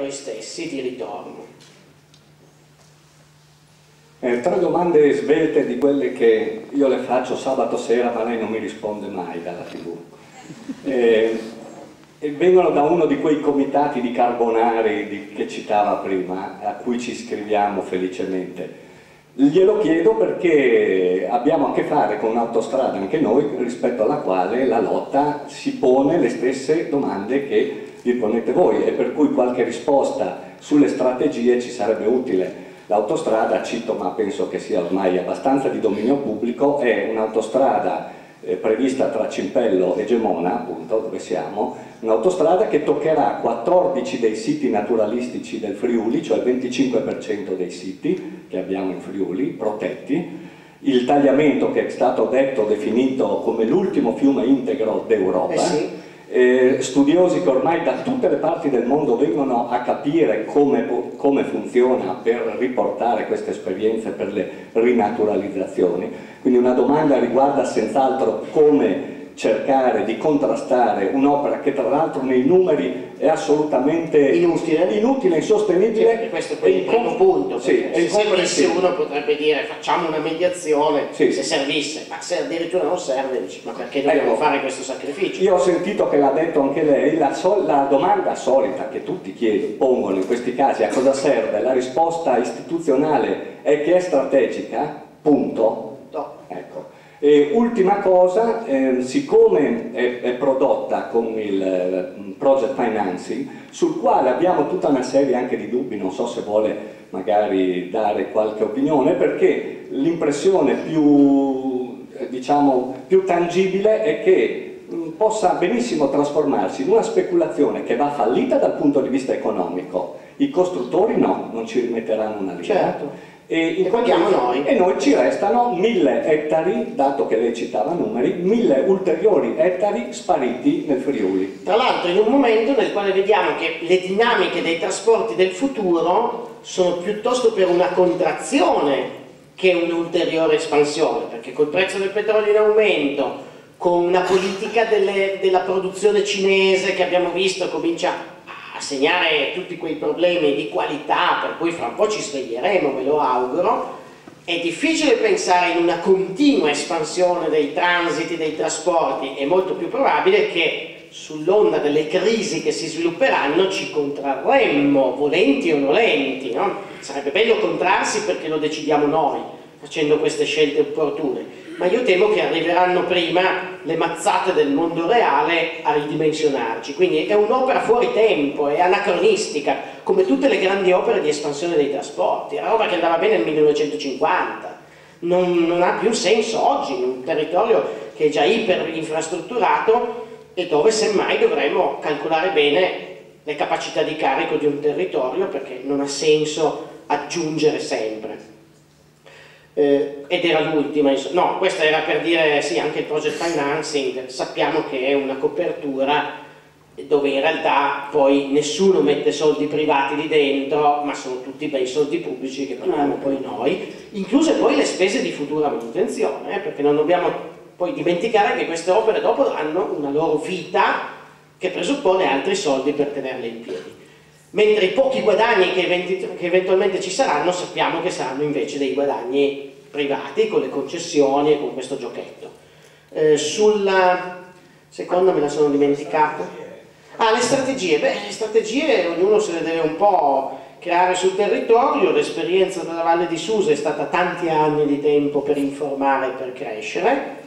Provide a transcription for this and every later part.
noi stessi di ritorno. Tre domande svelte di quelle che io le faccio sabato sera, ma lei non mi risponde mai dalla TV. E vengono da uno di quei comitati di Carbonari che citava prima, a cui ci iscriviamo felicemente. Glielo chiedo perché abbiamo a che fare con un'autostrada, anche noi, rispetto alla quale la lotta si pone le stesse domande che vi ponete voi, e per cui qualche risposta sulle strategie ci sarebbe utile. L'autostrada, cito, ma penso che sia ormai abbastanza di dominio pubblico, è un'autostrada prevista tra Cimpello e Gemona, appunto, dove siamo, un'autostrada che toccherà 14 dei siti naturalistici del Friuli, cioè il 25% dei siti che abbiamo in Friuli, protetti, il tagliamento che è stato definito come l'ultimo fiume integro d'Europa. Sì. Studiosi che ormai da tutte le parti del mondo vengono a capire come funziona per riportare queste esperienze per le rinaturalizzazioni. Quindi una domanda riguarda senz'altro come cercare di contrastare un'opera che tra l'altro nei numeri è assolutamente inutile, insostenibile. E questo è il primo punto. Sì, se servisse uno potrebbe dire facciamo una mediazione, sì, se servisse, ma se addirittura non serve dici ma perché dobbiamo fare questo sacrificio? Io ho sentito che l'ha detto anche lei, la domanda solita che tutti pongono in questi casi: a cosa serve? La risposta istituzionale è che è strategica, punto. No. Ecco. E ultima cosa, siccome è prodotta con il project financing, sul quale abbiamo tutta una serie anche di dubbi, non so se vuole magari dare qualche opinione, perché l'impressione più tangibile è che possa benissimo trasformarsi in una speculazione che va fallita dal punto di vista economico. I costruttori no, non ci rimetteranno una lira. Certo. E noi ci restano 1000 ettari, dato che lei citava numeri, 1000 ulteriori ettari spariti nel Friuli. Tra l'altro in un momento nel quale vediamo che le dinamiche dei trasporti del futuro sono piuttosto per una contrazione che un'ulteriore espansione, perché col prezzo del petrolio in aumento, con una politica della produzione cinese che abbiamo visto comincia a segnare tutti quei problemi di qualità per cui fra un po' ci sveglieremo, me lo auguro, è difficile pensare in una continua espansione dei transiti, dei trasporti. È molto più probabile che sull'onda delle crisi che si svilupperanno ci contrarremmo, volenti o nolenti, no? Sarebbe bello contrarsi perché lo decidiamo noi, facendo queste scelte opportune, ma io temo che arriveranno prima le mazzate del mondo reale a ridimensionarci. Quindi è un'opera fuori tempo, è anacronistica, come tutte le grandi opere di espansione dei trasporti. È una roba che andava bene nel 1950, non ha più senso oggi in un territorio che è già iperinfrastrutturato e dove semmai dovremmo calcolare bene le capacità di carico di un territorio, perché non ha senso aggiungere sempre. Ed era l'ultima, no, questa era per dire sì, anche il project financing sappiamo che è una copertura dove in realtà poi nessuno mette soldi privati lì dentro, ma sono tutti bei soldi pubblici che paghiamo poi noi, incluse poi le spese di futura manutenzione, perché non dobbiamo poi dimenticare che queste opere dopo hanno una loro vita che presuppone altri soldi per tenerle in piedi. Mentre i pochi guadagni che eventualmente ci saranno sappiamo che saranno invece dei guadagni privati con le concessioni e con questo giochetto. Sulla seconda me la sono dimenticata. Le strategie. Beh, le strategie ognuno se le deve un po' creare sul territorio. L'esperienza della Valle di Susa è stata tanti anni di tempo per informare e per crescere.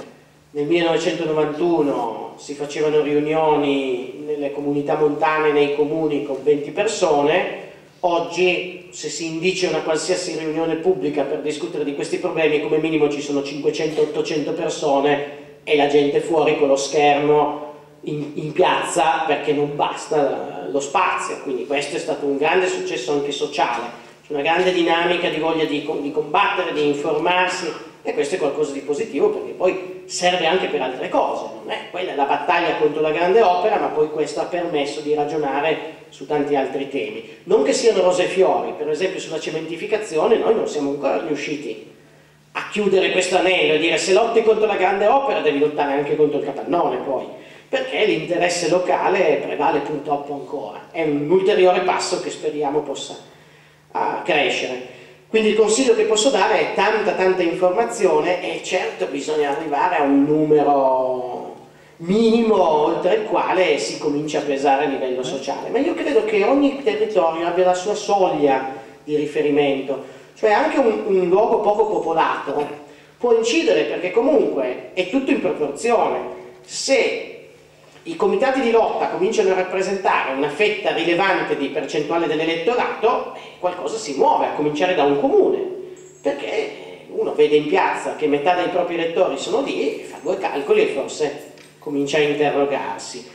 Nel 1991 si facevano riunioni nelle comunità montane, nei comuni con 20 persone. Oggi, se si indice una qualsiasi riunione pubblica per discutere di questi problemi, come minimo ci sono 500-800 persone e la gente fuori con lo schermo in piazza, perché non basta lo spazio. Quindi questo è stato un grande successo anche sociale, c'è una grande dinamica di voglia di combattere, di informarsi, e questo è qualcosa di positivo, perché poi serve anche per altre cose. Non è quella la battaglia contro la grande opera, ma poi questo ha permesso di ragionare su tanti altri temi. Non che siano rose e fiori, per esempio sulla cementificazione noi non siamo ancora riusciti a chiudere questo anello e dire se lotti contro la grande opera devi lottare anche contro il capannone poi. perché l'interesse locale prevale purtroppo ancora. È un ulteriore passo che speriamo possa crescere. Quindi il consiglio che posso dare è tanta informazione, e certo bisogna arrivare a un numero minimo oltre il quale si comincia a pesare a livello sociale, ma io credo che ogni territorio abbia la sua soglia di riferimento, cioè anche un luogo poco popolato può incidere, perché comunque è tutto in proporzione. Se i comitati di lotta cominciano a rappresentare una fetta rilevante di percentuale dell'elettorato, qualcosa si muove, a cominciare da un comune, perché uno vede in piazza che metà dei propri elettori sono lì, fa due calcoli e forse comincia a interrogarsi.